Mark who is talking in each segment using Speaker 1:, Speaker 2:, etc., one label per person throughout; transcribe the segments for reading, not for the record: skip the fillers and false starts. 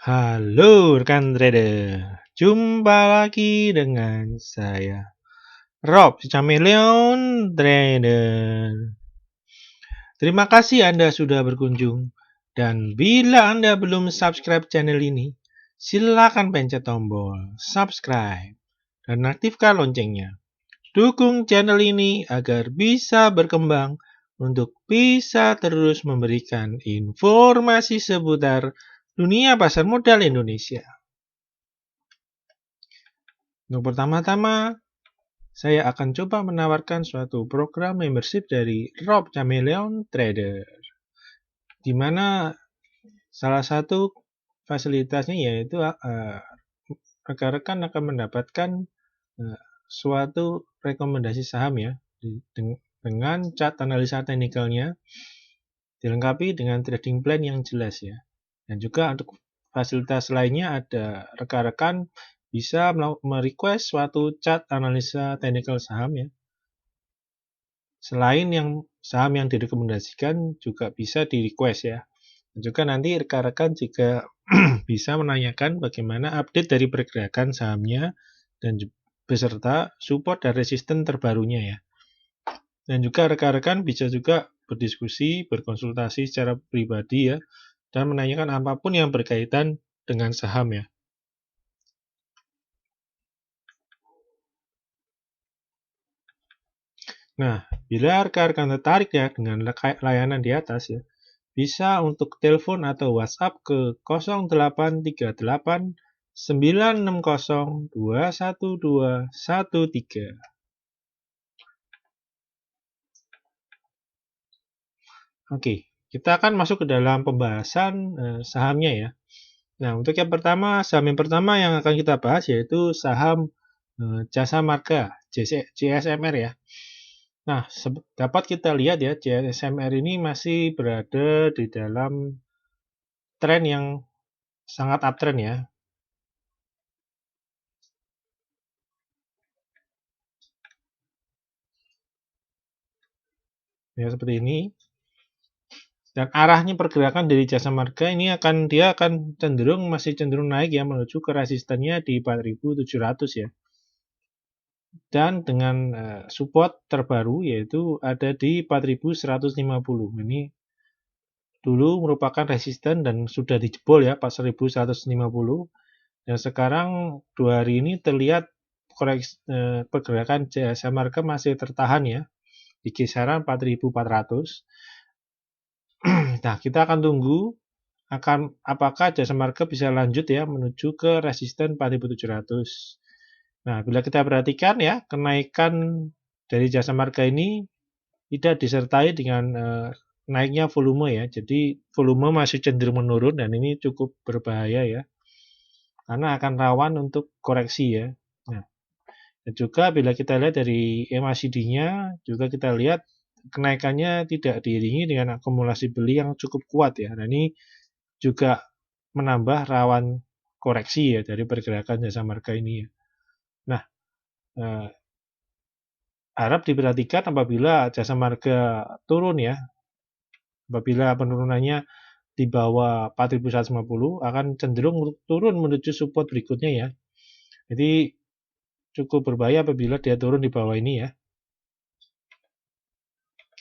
Speaker 1: Halo rekan trader, jumpa lagi dengan saya Rob Chameleon Trader. Terima kasih Anda sudah berkunjung, dan bila Anda belum subscribe channel ini, silakan pencet tombol subscribe dan aktifkan loncengnya. Dukung channel ini agar bisa berkembang untuk bisa terus memberikan informasi seputar dunia pasar modal Indonesia. Untuk pertama-tama, saya akan coba menawarkan suatu program membership dari Rob Chameleon Trader, di mana salah satu fasilitasnya yaitu rekan-rekan akan mendapatkan suatu rekomendasi saham ya, dengan chart analisa teknikalnya, dilengkapi dengan trading plan yang jelas ya. Dan juga untuk fasilitas lainnya ada rekan-rekan bisa merequest suatu chart analisa teknikal saham ya. Selain yang saham yang direkomendasikan juga bisa di-request ya. Dan juga nanti rekan-rekan juga bisa menanyakan bagaimana update dari pergerakan sahamnya dan beserta support dan resisten terbarunya ya. Dan juga rekan-rekan bisa juga berdiskusi, berkonsultasi secara pribadi ya, dan menanyakan apapun yang berkaitan dengan saham ya. Nah, bila rekan-rekan tertarik ya dengan layanan di atas ya, bisa untuk telepon atau WhatsApp ke 0838 960 21213. Oke, kita akan masuk ke dalam pembahasan sahamnya ya. Nah, untuk yang pertama, saham yang pertama yang akan kita bahas yaitu saham Jasa Marga, JSMR ya. Nah, dapat kita lihat ya, JSMR ini masih berada di dalam tren yang sangat uptrend ya. Ya, seperti ini. Dan arahnya pergerakan dari Jasa Marga ini dia akan masih cenderung naik ya, menuju ke resistennya di 4.700 ya. Dan dengan support terbaru yaitu ada di 4.150. Ini dulu merupakan resisten dan sudah dijebol ya 4.150. Dan sekarang 2 hari ini terlihat pergerakan Jasa Marga masih tertahan ya di kisaran 4.400. Nah, kita akan tunggu apakah Jasa Marga bisa lanjut ya menuju ke resisten 4.700. Nah, bila kita perhatikan ya, kenaikan dari Jasa Marga ini tidak disertai dengan naiknya volume ya. Jadi volume masih cenderung menurun dan ini cukup berbahaya ya. Karena akan rawan untuk koreksi ya. Nah, dan juga bila kita lihat dari MACD-nya, juga kita lihat kenaikannya tidak diiringi dengan akumulasi beli yang cukup kuat ya. Nah, ini juga menambah rawan koreksi ya dari pergerakan Jasa Marga ini ya. Nah, harap diperhatikan apabila Jasa Marga turun ya. Apabila penurunannya di bawah 4.150 akan cenderung turun menuju support berikutnya ya. Jadi cukup berbahaya apabila dia turun di bawah ini ya.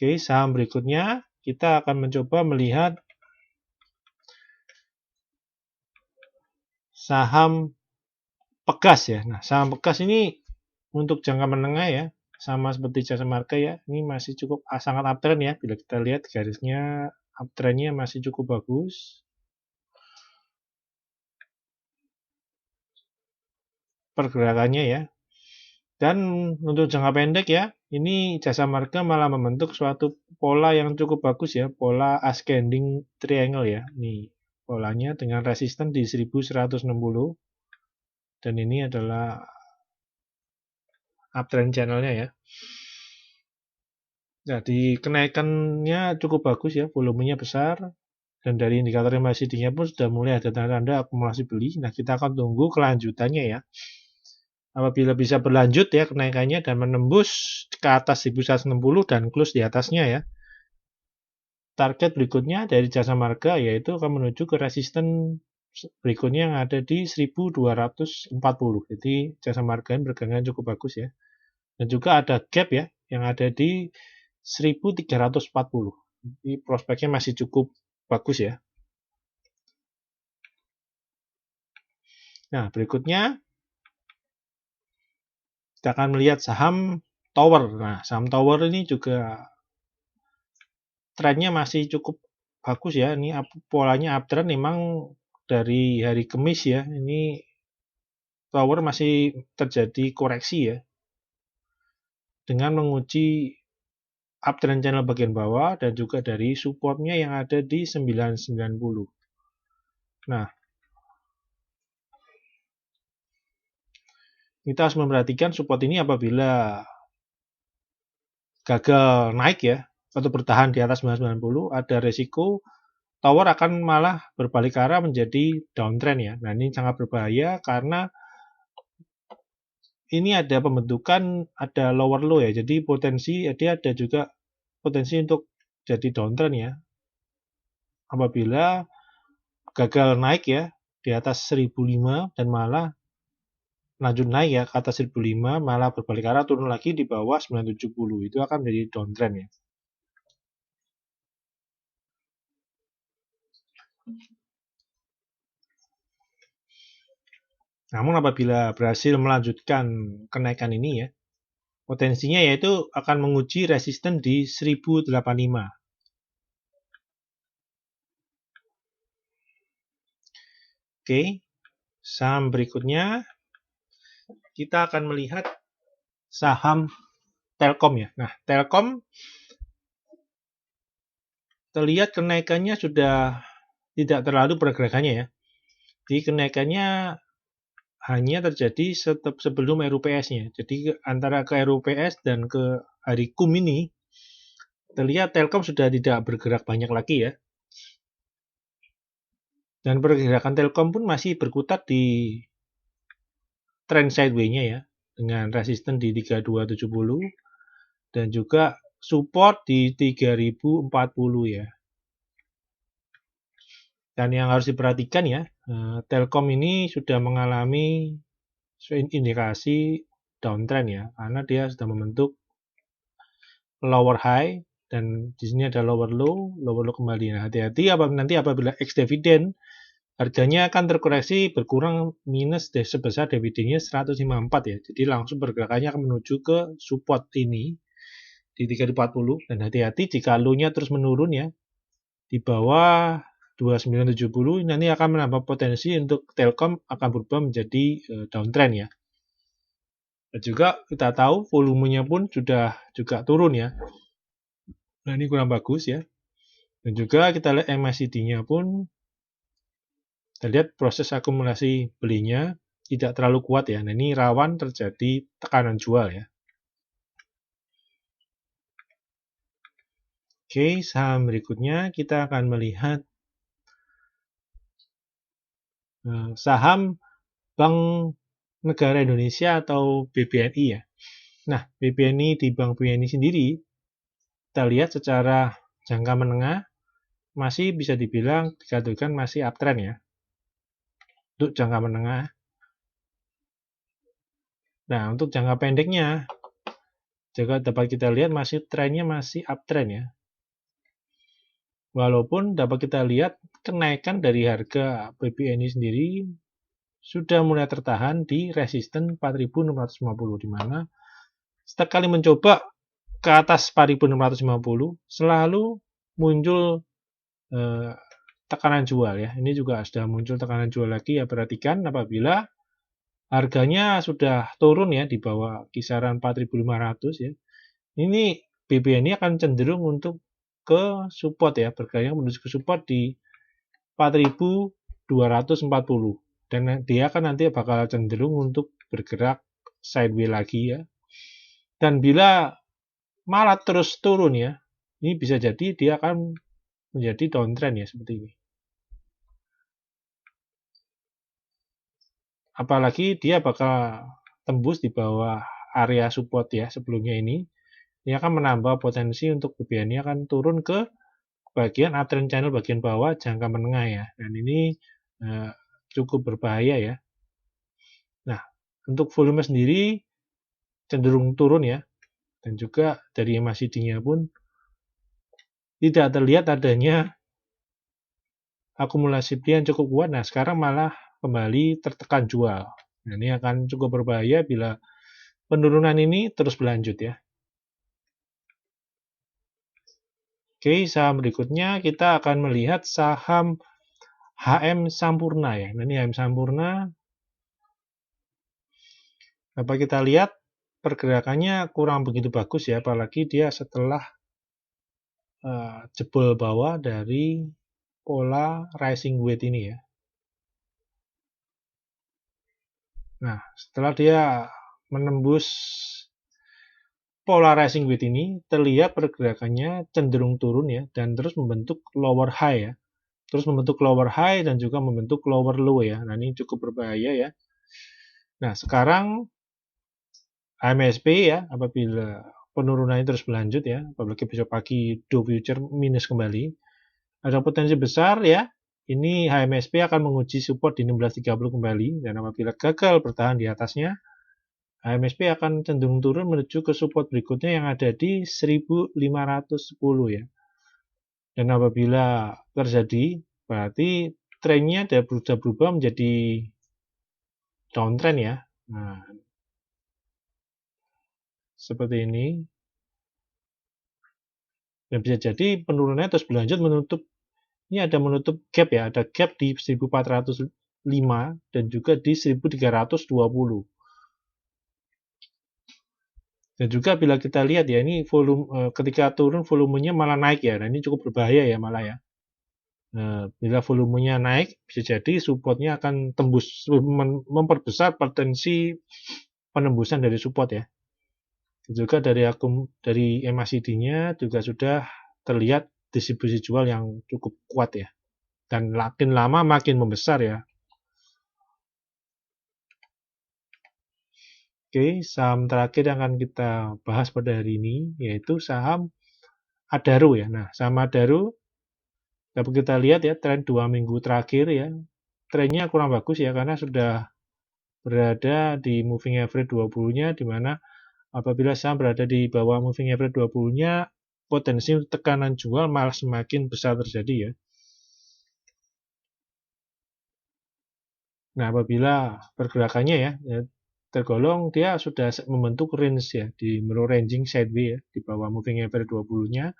Speaker 1: Oke, saham berikutnya kita akan mencoba melihat saham Pegas ya. Nah, saham Pegas ini untuk jangka menengah ya, sama seperti Jasa Marga ya, ini masih cukup sangat uptrend ya. Bila kita lihat garisnya uptrendnya masih cukup bagus. Pergerakannya ya. Dan untuk jangka pendek ya, ini Jasa Marga malah membentuk suatu pola yang cukup bagus ya, pola ascending triangle ya. Nih, polanya dengan resisten di 1160. Dan ini adalah uptrend channelnya ya. Jadi kenaikannya cukup bagus ya, volumenya besar. Dan dari indikator MACD-nya pun sudah mulai ada tanda-tanda akumulasi beli. Nah, kita akan tunggu kelanjutannya ya. Apabila bisa berlanjut ya kenaikannya dan menembus ke atas 1160 dan close di atasnya ya. Target berikutnya dari Jasa Marga yaitu akan menuju ke resisten berikutnya yang ada di 1240. Jadi jasa marga ini bergerak cukup bagus ya. Dan juga ada gap ya yang ada di 1340. Jadi prospeknya masih cukup bagus ya. Nah, berikutnya kita akan melihat saham Tower. Nah, saham Tower ini juga trennya masih cukup bagus ya. Ini polanya uptrend memang dari hari Kamis ya. Ini Tower masih terjadi koreksi ya. Dengan menguji uptrend channel bagian bawah dan juga dari supportnya yang ada di 990. Nah, kita harus memperhatikan support ini apabila gagal naik ya atau bertahan di atas 990, ada resiko Tower akan malah berbalik arah menjadi downtrend ya. Nah, ini sangat berbahaya karena ini ada pembentukan, ada lower low ya. Jadi potensi dia ada juga potensi untuk jadi downtrend ya. Apabila gagal naik ya di atas 1005 dan malah lanjut naik ya ke atas 1005, malah berbalik arah turun lagi di bawah 970, itu akan menjadi downtrend ya. Namun apabila berhasil melanjutkan kenaikan ini ya, potensinya yaitu akan menguji resisten di 1085. Oke, saham berikutnya kita akan melihat saham Telkom ya. Nah, Telkom terlihat kenaikannya sudah tidak terlalu pergerakannya ya. Jadi kenaikannya hanya terjadi sebelum RUPS-nya. Jadi antara ke RUPS dan ke hari KUM ini terlihat Telkom sudah tidak bergerak banyak lagi ya. Dan pergerakan Telkom pun masih berkutat di trend sideways-nya ya, dengan resisten di 3270 dan juga support di 3040 ya. Dan yang harus diperhatikan ya, Telkom ini sudah mengalami indikasi downtrend ya, karena dia sudah membentuk lower high dan di sini ada lower low kembali. Nah, hati-hati nanti apabila ex dividend harganya akan terkoreksi berkurang minus sebesar dividennya 154 ya. Jadi langsung pergerakannya akan menuju ke support ini di 340 dan hati-hati jika low-nya terus menurun ya di bawah 2970, nanti akan menambah potensi untuk Telkom akan berubah menjadi downtrend ya. Dan juga kita tahu volumenya pun sudah juga turun ya. Nah, ini kurang bagus ya. Dan juga kita lihat MACD-nya pun kita lihat proses akumulasi belinya tidak terlalu kuat ya. Nah, ini rawan terjadi tekanan jual ya. Oke, saham berikutnya kita akan melihat saham Bank Negara Indonesia atau BBNI ya. Nah, BBNI di Bank BNI sendiri kita lihat secara jangka menengah masih bisa dibilang dikatakan masih uptrend ya. Untuk jangka menengah. Nah, untuk jangka pendeknya juga dapat kita lihat masih trennya masih uptrend ya. Walaupun dapat kita lihat kenaikan dari harga BBNI sendiri sudah mulai tertahan di resisten 4.650, di mana setiap kali mencoba ke atas 4.650 selalu muncul tekanan jual ya. Ini juga sudah muncul tekanan jual lagi ya. Perhatikan apabila harganya sudah turun ya di bawah kisaran 4.500 ya. Ini BBNI akan cenderung untuk ke support ya, bergerak menuju ke support di 4.240 dan dia akan nanti bakal cenderung untuk bergerak sideways lagi ya. Dan bila malah terus turun ya, ini bisa jadi dia akan menjadi downtrend ya seperti ini. Apalagi dia bakal tembus di bawah area support ya sebelumnya ini. Ini akan menambah potensi untuk BBNI akan turun ke bagian uptrend channel bagian bawah jangka menengah ya. Dan ini cukup berbahaya ya. Nah, untuk volume sendiri cenderung turun ya, dan juga dari MACD-nya pun tidak terlihat adanya akumulasi beli yang cukup kuat. Nah, sekarang malah kembali tertekan jual. Nah, ini akan cukup berbahaya bila penurunan ini terus berlanjut ya. Oke, saham berikutnya kita akan melihat saham HM Sampurna ya. Nah, ini HM Sampurna. Apa kita lihat pergerakannya kurang begitu bagus ya, apalagi dia setelah jebol bawah dari pola rising wedge ini ya. Nah, setelah dia menembus pola rising wedge ini, terlihat pergerakannya cenderung turun ya, dan terus membentuk lower high ya. Terus membentuk lower high dan juga membentuk lower low ya. Nah, ini cukup berbahaya ya. Nah, sekarang HMSP ya, apabila penurunannya terus berlanjut ya, apalagi besok pagi Dow Future minus kembali, ada potensi besar ya, ini HMSP akan menguji support di 1630 kembali, dan apabila gagal bertahan di atasnya, HMSP akan cenderung turun menuju ke support berikutnya yang ada di 1510 ya. Dan apabila terjadi, berarti trennya sudah berubah menjadi downtrend ya. Nah, seperti ini. Dan bisa jadi penurunannya terus berlanjut menutup, ini ada menutup gap ya, ada gap di 1405 dan juga di 1320. Dan juga bila kita lihat ya, ini volume ketika turun volumenya malah naik ya. Nah, ini cukup berbahaya ya malah ya. Nah, bila volumenya naik, bisa jadi supportnya akan tembus, memperbesar potensi penembusan dari support ya. Juga dari MACD-nya juga sudah terlihat distribusi jual yang cukup kuat ya. Dan makin lama makin membesar ya. Oke, saham terakhir yang akan kita bahas pada hari ini yaitu saham Adaro ya. Nah, saham Adaro dapat kita lihat ya tren 2 minggu terakhir ya. Trennya kurang bagus ya karena sudah berada di moving average 20-nya di mana apabila saham berada di bawah moving average 20-nya, potensi tekanan jual malah semakin besar terjadi ya. Nah, apabila pergerakannya ya tergolong dia sudah membentuk range ya di mirror ranging sideways ya di bawah moving average 20-nya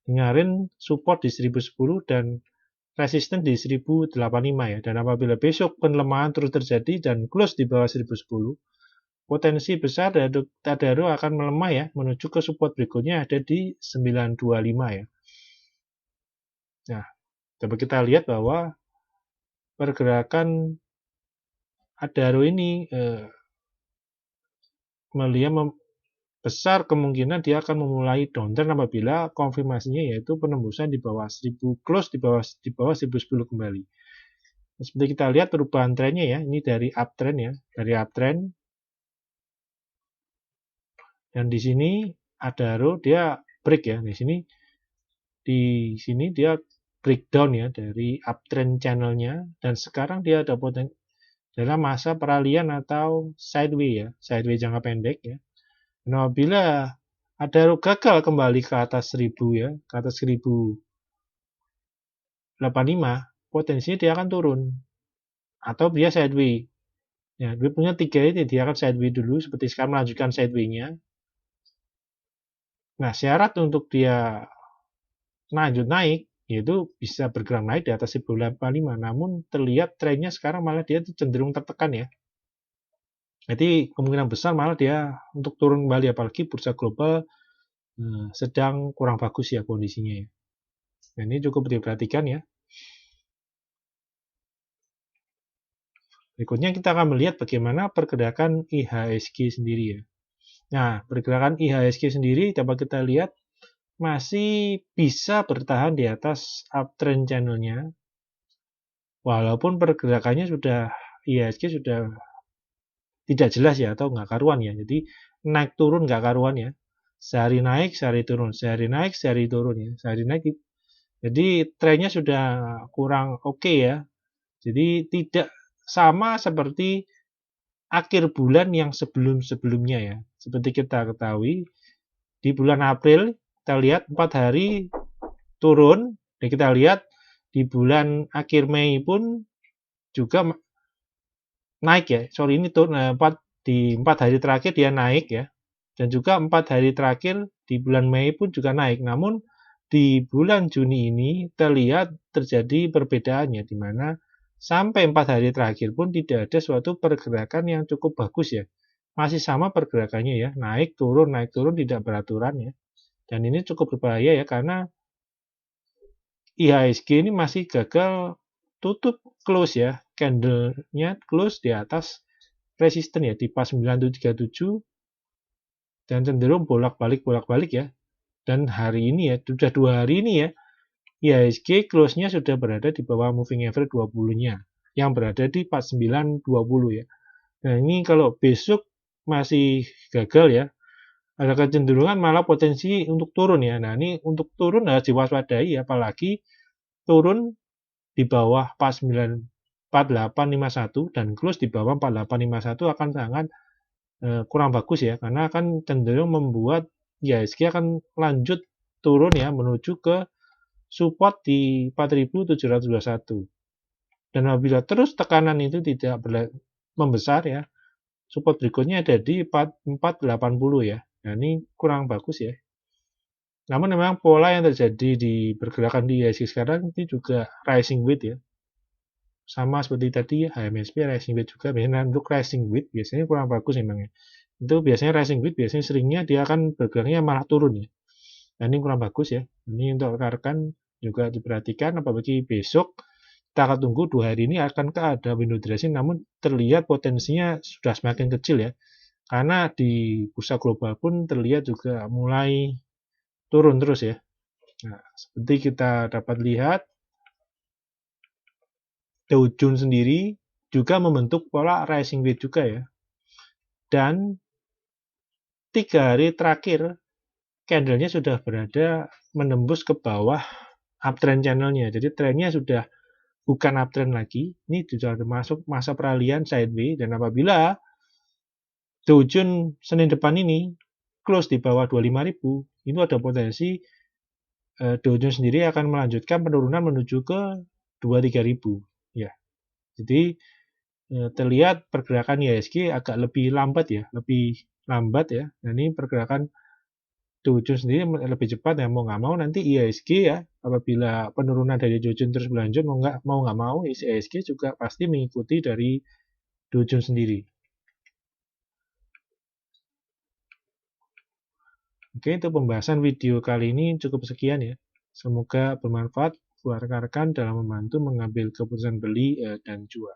Speaker 1: dengan support di 1010 dan resisten di 1085 ya. Dan apabila besok penelemahan terus terjadi dan close di bawah 1010, potensi besar Adaro akan melemah ya menuju ke support berikutnya ada di 925 ya. Nah, dapat kita lihat bahwa pergerakan Adaro ini melihat besar kemungkinan dia akan memulai downtrend apabila konfirmasinya yaitu penembusan di bawah 1000 close di bawah 1010 kembali. Nah, seperti kita lihat perubahan trennya ya, ini dari uptrend ya, dari uptrend. Dan di sini Adaro dia break ya, di sini dia breakdown ya dari uptrend channelnya dan sekarang dia ada potensi dalam masa peralihan atau sideways ya, sideways jangka pendek ya. Nah, bila Adaro gagal kembali ke atas 1000 ya, ke atas 1085, potensinya dia akan turun. Atau dia sideways. Ya, dia punya 3 ini, dia akan sideways dulu, seperti sekarang melanjutkan sideways-nya. Nah, syarat untuk dia lanjut naik, yaitu bisa bergerak naik di atas 1085. Namun, terlihat trennya sekarang malah dia cenderung tertekan ya. Jadi, kemungkinan besar malah dia untuk turun kembali, apalagi bursa global sedang kurang bagus ya kondisinya ya. Nah, ini cukup diperhatikan ya. Berikutnya kita akan melihat bagaimana pergerakan IHSG sendiri ya. Nah, pergerakan IHSG sendiri dapat kita lihat masih bisa bertahan di atas uptrend channelnya. Walaupun pergerakannya IHSG sudah tidak jelas ya atau nggak karuan ya. Jadi naik turun nggak karuan ya. Sehari naik, sehari turun, sehari naik, sehari turun ya. Sehari naik. Jadi trennya sudah kurang oke ya. Jadi tidak sama seperti akhir bulan yang sebelum-sebelumnya ya. Seperti kita ketahui, di bulan April kita lihat 4 hari turun, dan kita lihat di bulan akhir Mei pun juga naik ya. Sorry, ini turun di 4 hari terakhir dia naik ya. Dan juga 4 hari terakhir di bulan Mei pun juga naik. Namun di bulan Juni ini terlihat terjadi perbedaannya, di mana sampai 4 hari terakhir pun tidak ada suatu pergerakan yang cukup bagus ya. Masih sama pergerakannya ya, naik turun tidak beraturan ya. Dan ini cukup berbahaya ya, karena IHSG ini masih gagal tutup close ya, candle-nya close di atas resisten ya, di pas 9737, dan cenderung bolak-balik ya. Dan hari ini ya, sudah 2 hari ini ya, IHSG close-nya sudah berada di bawah moving average 20-nya, yang berada di 4920 ya. Nah, ini kalau besok masih gagal ya, ada kecenderungan malah potensi untuk turun ya. Nah, ini untuk turun harus diwaspadai, apalagi turun di bawah 4851 dan close di bawah 4851 akan sangat kurang bagus ya, karena akan cenderung membuat IHSG akan lanjut turun ya, menuju ke support di 4721. Dan apabila terus tekanan itu tidak membesar ya, support berikutnya ada di 4480 ya. Nah, ini kurang bagus ya. Namun memang pola yang terjadi di pergerakan di IHSG sekarang ini juga rising weight ya. Sama seperti tadi HMSP rising weight juga. Biasanya untuk rising weight biasanya kurang bagus memang ya. Itu biasanya rising weight biasanya seringnya dia akan bergeraknya malah turun ya. Nah, ini kurang bagus ya. Ini untuk rekan-rekan juga diperhatikan, apalagi besok kita akan tunggu 2 hari ini akankah ada window dressing, namun terlihat potensinya sudah semakin kecil ya. Karena di bursa global pun terlihat juga mulai turun terus ya. Nah, seperti kita dapat lihat, Dow Jones sendiri juga membentuk pola rising weight juga ya. Dan 3 hari terakhir candle-nya sudah berada menembus ke bawah uptrend channel-nya. Jadi trennya sudah bukan uptrend lagi. Ini sudah masuk masa peralihan sideways, dan apabila Dow Jones Senin depan ini close di bawah 25.000, itu ada potensi Dow Jones sendiri akan melanjutkan penurunan menuju ke 23.000 ya. Jadi terlihat pergerakan IHSG agak lebih lambat ya, ya. Nah, ini pergerakan Dow Jones sendiri lebih cepat ya, mau nggak mau nanti IHSG ya, apabila penurunan dari Dow Jones terus berlanjut, mau nggak mau IHSG juga pasti mengikuti dari Dow Jones sendiri. Oke, untuk pembahasan video kali ini cukup sekian ya. Semoga bermanfaat buat rekan-rekan dalam membantu mengambil keputusan beli dan jual.